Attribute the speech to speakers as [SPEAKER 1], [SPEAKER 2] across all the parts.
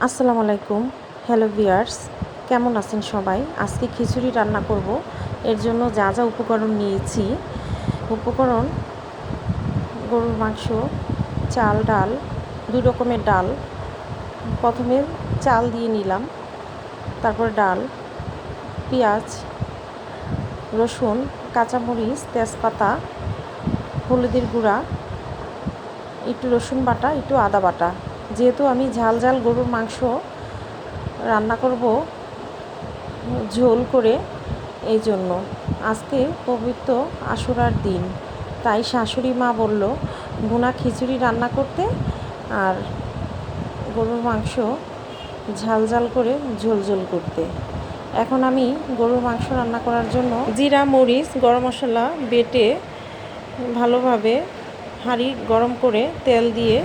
[SPEAKER 1] আসসালামু আলাইকুম। Hello viewers, কেমন আছেন সবাই? আজকে খিচুড়ি রান্না করব। এর জন্য যা যা উপকরণ নিয়েছি, উপকরণ: গরুর মাংস, চাল, ডাল, 2 রকমের ডাল। প্রথমে চাল দিয়ে নিলাম, তারপর ডাল, পেঁয়াজ, রসুন, কাঁচামরিচ, তেজপাতা, হলুদের গুঁড়া, একটু রসুন বাটা, একটু আদা বাটা। যেহেতু আমি ঝাল ঝাল গরুর মাংস রান্না করব ঝোল করে, এই জন্য আজকে পবিত্র আশুরার দিন, তাই শাশুড়ি মা বলল ভুনা খিচুড়ি রান্না করতে আর গরুর মাংস ঝাল ঝাল করে ঝোল ঝোল করতে। এখন আমি গরুর মাংস রান্না করার জন্য জিরা, মরিচ, গরম মশলা বেটে ভালোভাবে হাঁড়ি গরম করে তেল দিয়ে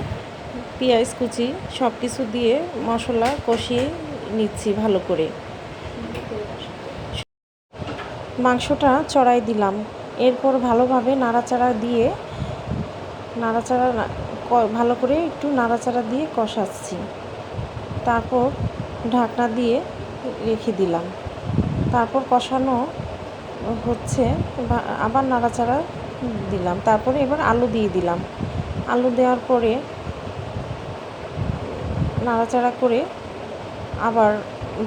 [SPEAKER 1] পেঁয়াজ কুচি সব কিছু দিয়ে মশলা কষিয়ে নিচ্ছি ভালো করে। মাংসটা চড়াই দিলাম, এরপর ভালোভাবে ভালো করে একটু নাড়াচাড়া দিয়ে কষাচ্ছি। তারপর ঢাকনা দিয়ে রেখে দিলাম। তারপর কষানো হচ্ছে, আবার নাড়াচাড়া দিলাম। তারপরে এবার আলু দিয়ে দিলাম। আলু দেওয়ার পরে নাড়াচাড়া করে আবার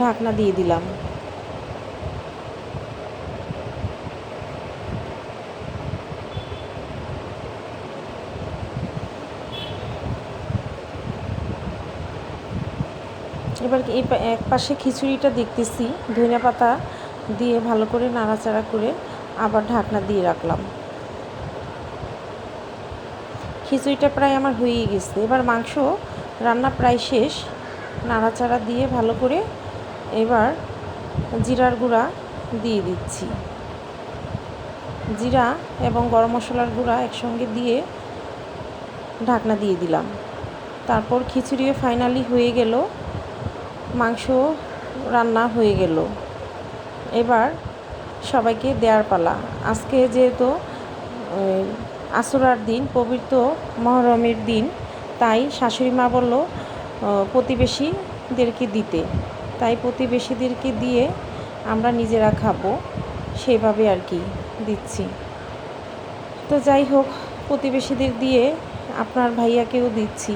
[SPEAKER 1] ঢাকনা দিয়ে দিলাম। এবার এই এক পাশে খিচুড়িটা দেখতেছি, ধনিয়াপাতা দিয়ে ভালো করে নাড়াচাড়া করে আবার ঢাকনা দিয়ে রাখলাম। খিচুড়িটা প্রায় আমার হয়েই গেছে। এবার মাংস রান্না প্রায় শেষ। নাড়াচাড়া দিয়ে ভালো করে এবার জিরার গুঁড়া দিয়ে দিচ্ছি। জিরা এবং গরম মশলার গুঁড়া একসঙ্গে দিয়ে ঢাকনা দিয়ে দিলাম। তারপর খিচুড়িও ফাইনালি হয়ে গেল, মাংস রান্না হয়ে গেল। এবার সবাইকে দেওয়ার পালা। আজকে যেহেতু আশুরার দিন, পবিত্র মহরমের দিন, তাই শাশুড়ি মা বলল প্রতিবেশীদেরকে দিতে। তাই প্রতিবেশীদেরকে দিয়ে আমরা নিজেরা খাবো, সেভাবে আর কি দিচ্ছি। তো যাই হোক, প্রতিবেশীদের দিয়ে আপনার ভাইয়াকেও দিচ্ছি।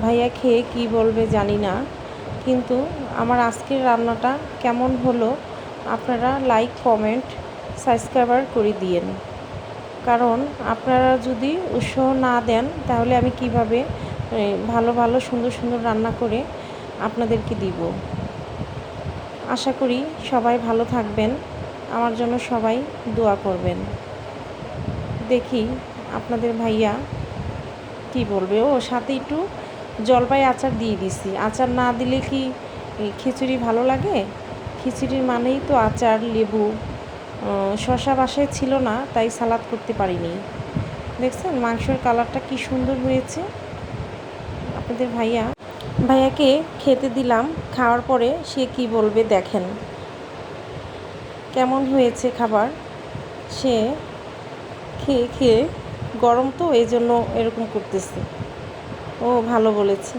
[SPEAKER 1] ভাইয়া খেয়ে কি বলবে জানি না, কিন্তু আমার আজকের রান্নাটা কেমন হলো আপনারা লাইক, কমেন্ট, সাবস্ক্রাইবার করে দিয়েন। কারণ আপনারা যদি উৎসাহ না দেন তাহলে আমি কিভাবে ভালো ভালো সুন্দর সুন্দর রান্না করে আপনাদেরকে দিব। আশা করি সবাই ভালো থাকবেন, আমার জন্য সবাই দোয়া করবেন। দেখি আপনাদের ভাইয়া কি বলবে। ও সাথে একটু জলপাই আচার দিয়ে দিছি। আচার না দিলে কি খিচুড়ি ভালো লাগে? খিচুড়ির মানেই তো আচার, লেবু। শসা বাসায় ছিল না, তাই সালাদ করতে পারিনি। দেখছেন মাংসের কালারটা কি সুন্দর হয়েছে। আপনাদের ভাইয়াকে খেতে দিলাম। খাওয়ার পরে সে কি বলবে দেখেন, কেমন হয়েছে খাবার। সে খেয়ে গরম তো এই জন্য এরকম করতেছে। ও ভালো বলেছে।